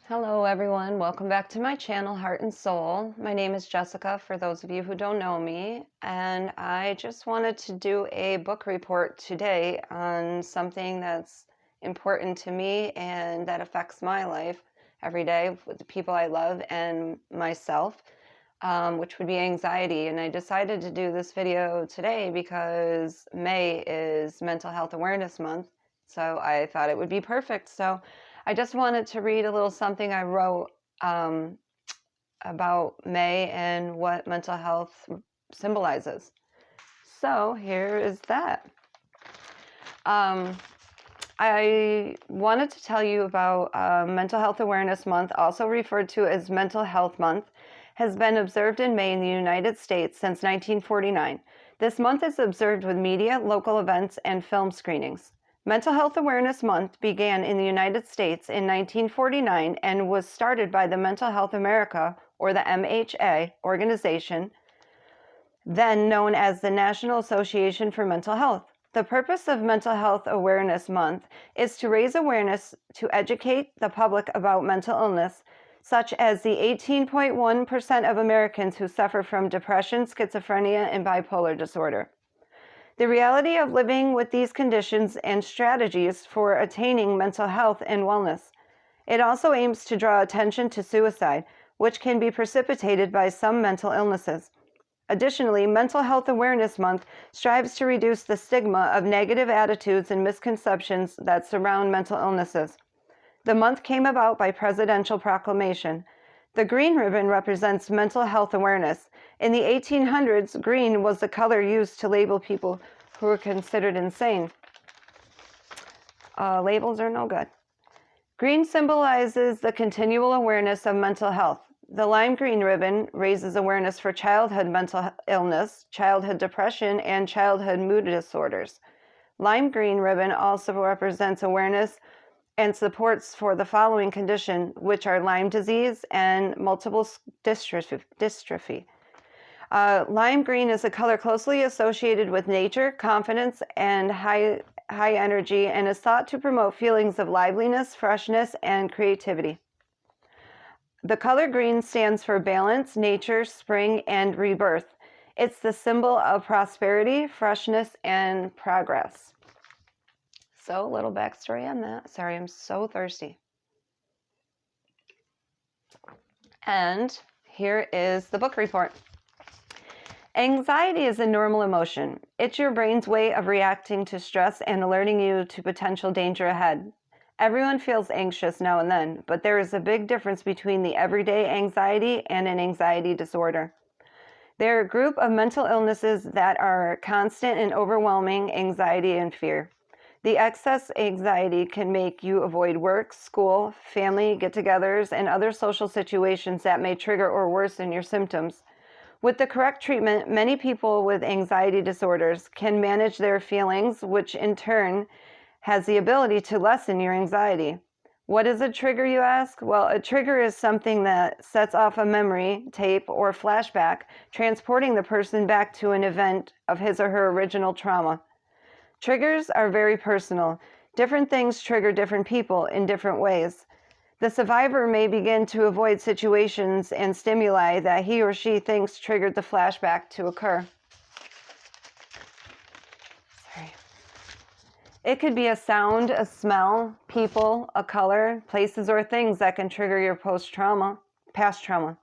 Hello everyone, welcome back to my channel, Heart and Soul. My name is Jessica, for those of you who don't know me, and I just wanted to do a book report today on something that's important to me and that affects my life every day with the people I love and myself, which would be anxiety. And I decided to do this video today because May is Mental Health Awareness Month, so I thought it would be perfect. So I just wanted to read a little something I wrote about May and what mental health symbolizes. So here is that. I wanted to tell you about Mental Health Awareness Month, also referred to as Mental Health Month, has been observed in May in the United States since 1949. This month is observed with media, local events, and film screenings. Mental Health Awareness Month began in the United States in 1949 and was started by the Mental Health America, or the MHA, organization, then known as the National Association for Mental Health. The purpose of Mental Health Awareness Month is to raise awareness to educate the public about mental illness, such as the 18.1% of Americans who suffer from depression, schizophrenia, and bipolar disorder. The reality of living with these conditions and strategies for attaining mental health and wellness. It also aims to draw attention to suicide, which can be precipitated by some mental illnesses. Additionally, Mental Health Awareness Month strives to reduce the stigma of negative attitudes and misconceptions that surround mental illnesses. The month came about by presidential proclamation. The green ribbon represents mental health awareness. In the 1800s, green was the color used to label people who were considered insane. Labels are no good. Green symbolizes the continual awareness of mental health. The lime green ribbon raises awareness for childhood mental illness, childhood depression, and childhood mood disorders. Lime green ribbon also represents awareness and supports for the following condition, which are Lyme disease and multiple dystrophy. Lime green is a color closely associated with nature, confidence, and high energy, and is thought to promote feelings of liveliness, freshness, and creativity. The color green stands for balance, nature, spring, and rebirth. It's the symbol of prosperity, freshness, and progress. So, a little backstory on that. Sorry, I'm so thirsty. And here is the book report. Anxiety is a normal emotion. It's your brain's way of reacting to stress and alerting you to potential danger ahead. Everyone feels anxious now and then, but there is a big difference between the everyday anxiety and an anxiety disorder. They're a group of mental illnesses that are constant and overwhelming anxiety and fear. The excess anxiety can make you avoid work, school, family get-togethers, and other social situations that may trigger or worsen your symptoms. With the correct treatment, many people with anxiety disorders can manage their feelings, which in turn has the ability to lessen your anxiety. What is a trigger, you ask? Well, a trigger is something that sets off a memory, tape, or flashback, transporting the person back to an event of his or her original trauma. Triggers are very personal. Different things trigger different people in different ways. The survivor may begin to avoid situations and stimuli that he or she thinks triggered the flashback to occur. It could be a sound, a smell, people, a color, places, or things that can trigger your past trauma.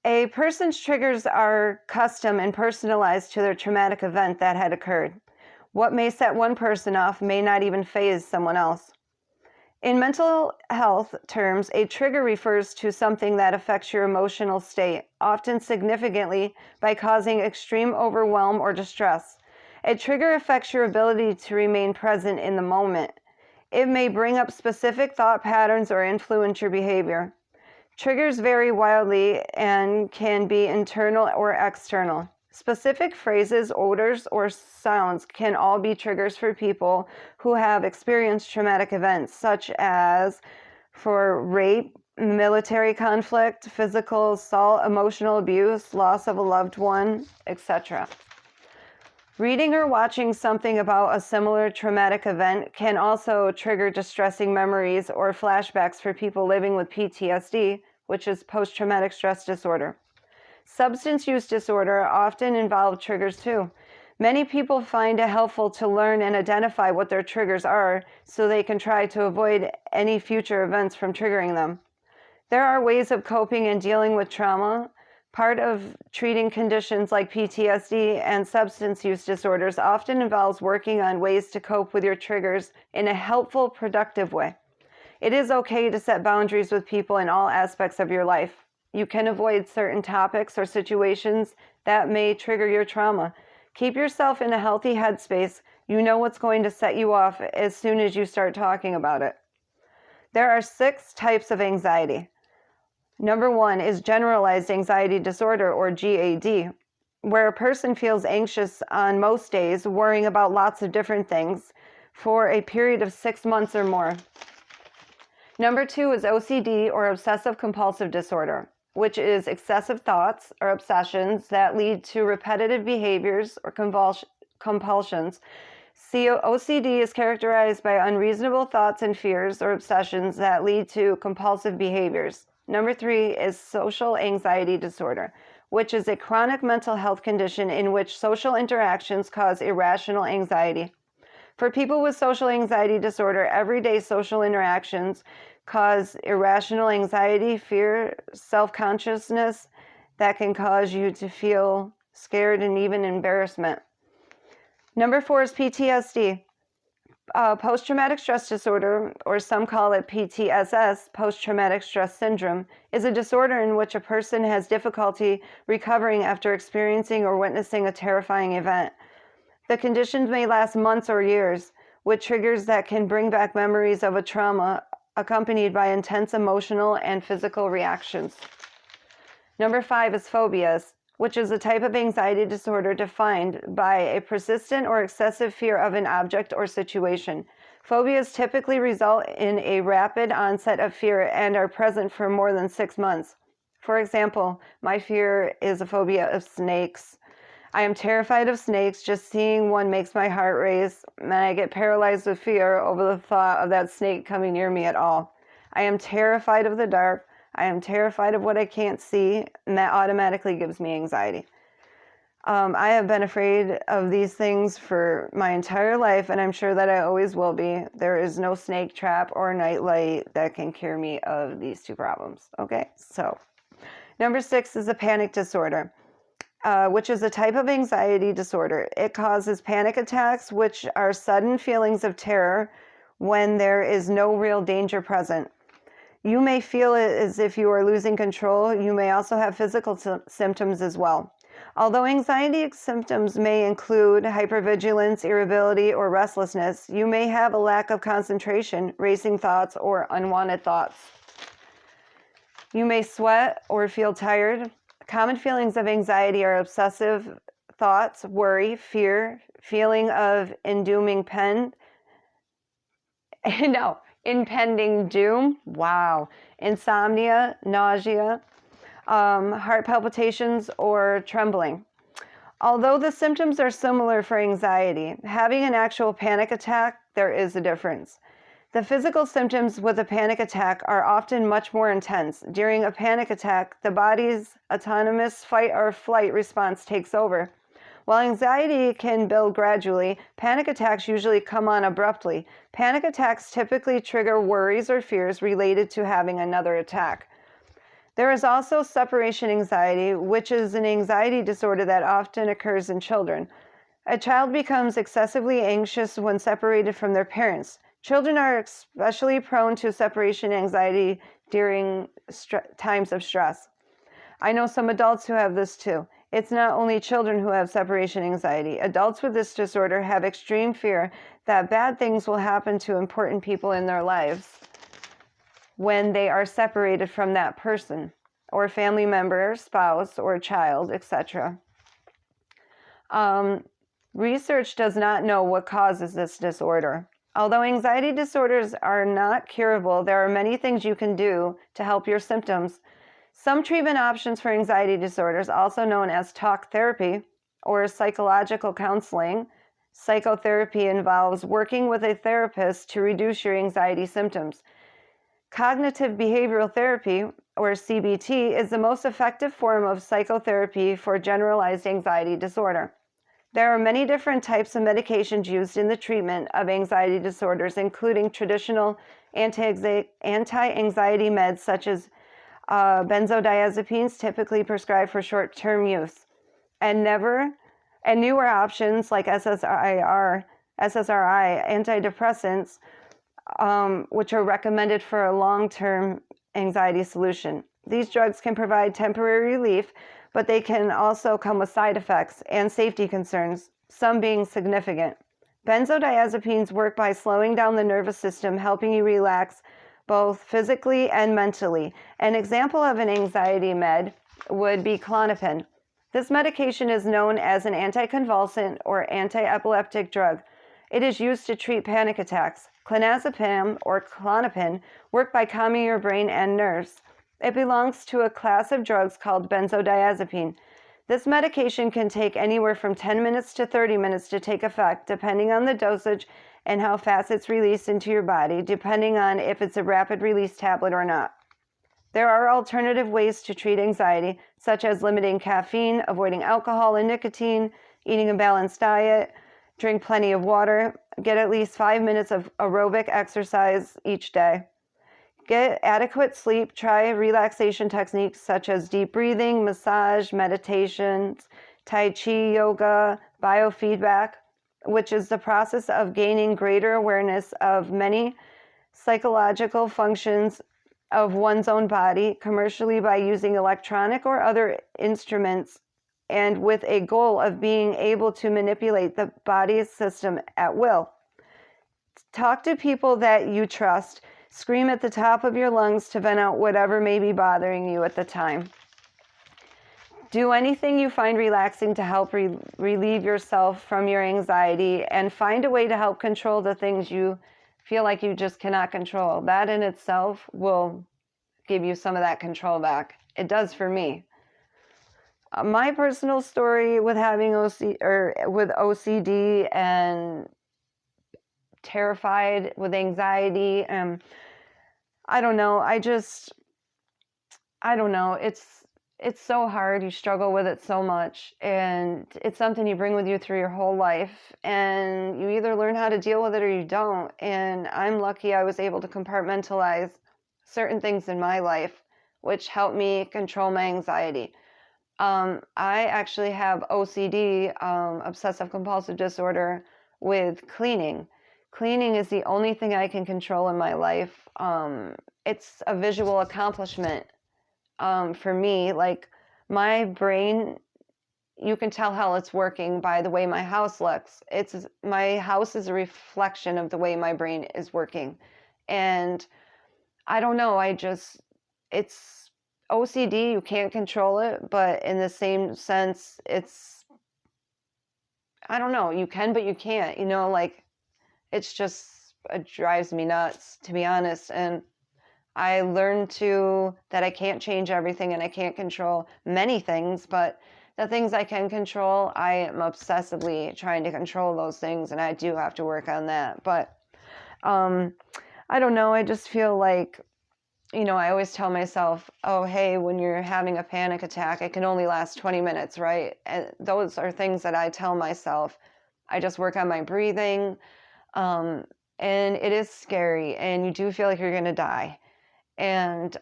A person's triggers are custom and personalized to their traumatic event that had occurred. What may set one person off may not even faze someone else. In mental health terms, a trigger refers to something that affects your emotional state, often significantly by causing extreme overwhelm or distress. A trigger affects your ability to remain present in the moment. It may bring up specific thought patterns or influence your behavior. Triggers vary wildly and can be internal or external. Specific phrases, odors, or sounds can all be triggers for people who have experienced traumatic events, such as for rape, military conflict, physical assault, emotional abuse, loss of a loved one, etc. Reading or watching something about a similar traumatic event can also trigger distressing memories or flashbacks for people living with PTSD, which is post-traumatic stress disorder. Substance use disorder often involves triggers too. Many people find it helpful to learn and identify what their triggers are so they can try to avoid any future events from triggering them. There are ways of coping and dealing with trauma. Part of treating conditions like PTSD and substance use disorders often involves working on ways to cope with your triggers in a helpful, productive way. It is okay to set boundaries with people in all aspects of your life. You can avoid certain topics or situations that may trigger your trauma. Keep yourself in a healthy headspace. You know what's going to set you off as soon as you start talking about it. There are 6 types of anxiety. Number 1 is generalized anxiety disorder, or GAD, where a person feels anxious on most days, worrying about lots of different things for a period of 6 months or more. Number 2 is OCD, or obsessive compulsive disorder, which is excessive thoughts or obsessions that lead to repetitive behaviors or compulsions. OCD is characterized by unreasonable thoughts and fears or obsessions that lead to compulsive behaviors. Number 3 is social anxiety disorder, which is a chronic mental health condition in which social interactions cause irrational anxiety. For people with social anxiety disorder, everyday social interactions cause irrational anxiety, fear, self-consciousness that can cause you to feel scared and even embarrassment. Number 4 is PTSD. Post-traumatic stress disorder, or some call it PTSS, post-traumatic stress syndrome, is a disorder in which a person has difficulty recovering after experiencing or witnessing a terrifying event. The conditions may last months or years, with triggers that can bring back memories of a trauma accompanied by intense emotional and physical reactions. Number 5 is phobias, which is a type of anxiety disorder defined by a persistent or excessive fear of an object or situation. Phobias typically result in a rapid onset of fear and are present for more than 6 months. For example, my fear is a phobia of snakes. I am terrified of snakes. Just seeing one makes my heart race, and I get paralyzed with fear over the thought of that snake coming near me at all. I am terrified of the dark. I am terrified of what I can't see, and that automatically gives me anxiety. I have been afraid of these things for my entire life, and I'm sure that I always will be. There is no snake trap or nightlight that can cure me of these 2 problems. Okay, so number 6 is a panic disorder, which is a type of anxiety disorder. It causes panic attacks, which are sudden feelings of terror when there is no real danger present. You may feel it as if you are losing control. You may also have physical symptoms as well. Although anxiety symptoms may include hypervigilance, irritability, or restlessness, you may have a lack of concentration, racing thoughts, or unwanted thoughts. You may sweat or feel tired. Common feelings of anxiety are obsessive thoughts, worry, fear, feeling of impending doom, insomnia, nausea, heart palpitations, or trembling. Although the symptoms are similar for anxiety, having an actual panic attack, there is a difference. The physical symptoms with a panic attack are often much more intense. During a panic attack, the body's autonomous fight or flight response takes over. While anxiety can build gradually, panic attacks usually come on abruptly. Panic attacks typically trigger worries or fears related to having another attack. There is also separation anxiety, which is an anxiety disorder that often occurs in children. A child becomes excessively anxious when separated from their parents. Children are especially prone to separation anxiety during times of stress. I know some adults who have this too. It's not only children who have separation anxiety. Adults with this disorder have extreme fear that bad things will happen to important people in their lives when they are separated from that person, or family member, spouse, or child, etc. Research does not know what causes this disorder. Although anxiety disorders are not curable, there are many things you can do to help your symptoms. Some treatment options for anxiety disorders, also known as talk therapy or psychological counseling. Psychotherapy involves working with a therapist to reduce your anxiety symptoms. Cognitive behavioral therapy, or CBT, is the most effective form of psychotherapy for generalized anxiety disorder. There are many different types of medications used in the treatment of anxiety disorders, including traditional anti-anxiety meds such as benzodiazepines, typically prescribed for short-term use, and newer options like SSRI antidepressants, which are recommended for a long-term anxiety solution. These drugs can provide temporary relief, but they can also come with side effects and safety concerns, some being significant. Benzodiazepines work by slowing down the nervous system, helping you relax both physically and mentally. An example of an anxiety med would be Klonopin. This medication is known as an anticonvulsant or anti-epileptic drug. It is used to treat panic attacks. Clonazepam or Klonopin work by calming your brain and nerves. It belongs to a class of drugs called benzodiazepine. This medication can take anywhere from 10 minutes to 30 minutes to take effect, depending on the dosage and how fast it's released into your body, depending on if it's a rapid release tablet or not. There are alternative ways to treat anxiety, such as limiting caffeine, avoiding alcohol and nicotine, eating a balanced diet, drink plenty of water, get at least 5 minutes of aerobic exercise each day. Get adequate sleep. Try relaxation techniques such as deep breathing, massage, meditations, Tai Chi, yoga, biofeedback, which is the process of gaining greater awareness of many psychological functions of one's own body commercially by using electronic or other instruments, and with a goal of being able to manipulate the body's system at will. Talk to people that you trust. Scream at the top of your lungs to vent out whatever may be bothering you at the time. Do anything you find relaxing to help relieve yourself from your anxiety, and find a way to help control the things you feel like you just cannot control. That in itself will give you some of that control back. It does for me. My personal story with having OCD and terrified with anxiety, I don't know. I don't know. It's so hard. You struggle with it so much, and it's something you bring with you through your whole life, and you either learn how to deal with it or you don't. And I'm lucky I was able to compartmentalize certain things in my life, which helped me control my anxiety. I actually have OCD, obsessive compulsive disorder, with cleaning. Cleaning is the only thing I can control in my life. It's a visual accomplishment. For me, like my brain, you can tell how it's working by the way my house looks. My house is a reflection of the way my brain is working. And I don't know, it's OCD, you can't control it, but in the same sense, I don't know, you can, but you can't, like it drives me nuts, to be honest. And I learned that I can't change everything and I can't control many things, but the things I can control, I am obsessively trying to control those things, and I do have to work on that. But I don't know, I just feel like, I always tell myself, oh, hey, when you're having a panic attack, it can only last 20 minutes, right? And those are things that I tell myself. I just work on my breathing, and it is scary, and you do feel like you're going to die. And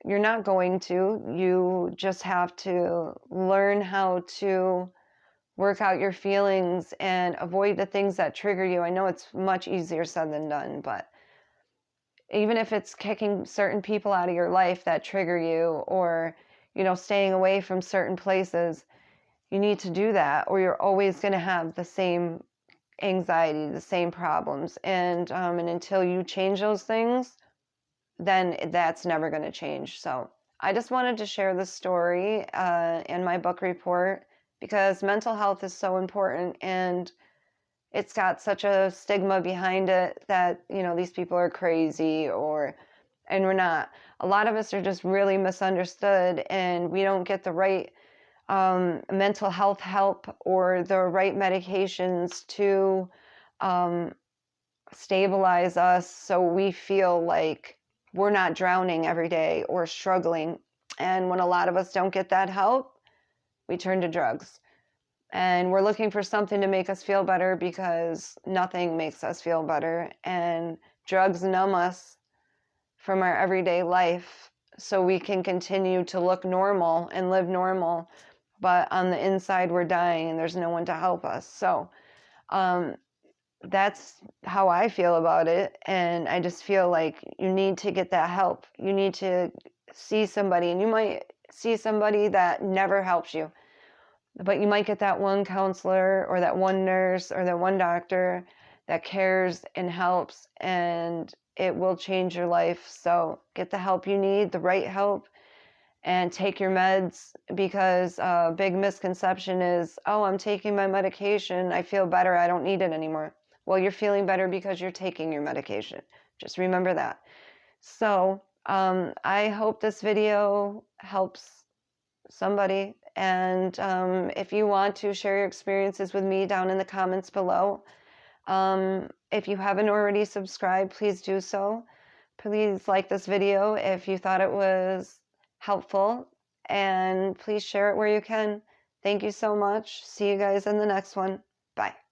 you're not going to. You just have to learn how to work out your feelings and avoid the things that trigger you. I know it's much easier said than done, but even if it's kicking certain people out of your life that trigger you, or, staying away from certain places, you need to do that, or you're always going to have the same anxiety, the same problems. And until you change those things, then that's never going to change. So I just wanted to share this story in my book report, because mental health is so important, and it's got such a stigma behind it that, these people are crazy, and we're not. A lot of us are just really misunderstood, and we don't get the right mental health help or the right medications to stabilize us so we feel like we're not drowning every day or struggling. And when a lot of us don't get that help, we turn to drugs. And we're looking for something to make us feel better because nothing makes us feel better. And drugs numb us from our everyday life so we can continue to look normal and live normal. But on the inside, we're dying and there's no one to help us. So that's how I feel about it. And I just feel like you need to get that help. You need to see somebody, and you might see somebody that never helps you, but you might get that one counselor or that one nurse or that one doctor that cares and helps, and it will change your life. So get the help you need, the right help, and take your meds, because a big misconception is, oh, I'm taking my medication, I feel better, I don't need it anymore. Well, you're feeling better because you're taking your medication. Just remember that. So I hope this video helps somebody. And if you want to share your experiences with me down in the comments below. If you haven't already subscribed, please do so. Please like this video if you thought it was helpful, and please share it where you can. Thank you so much. See you guys in the next one. Bye.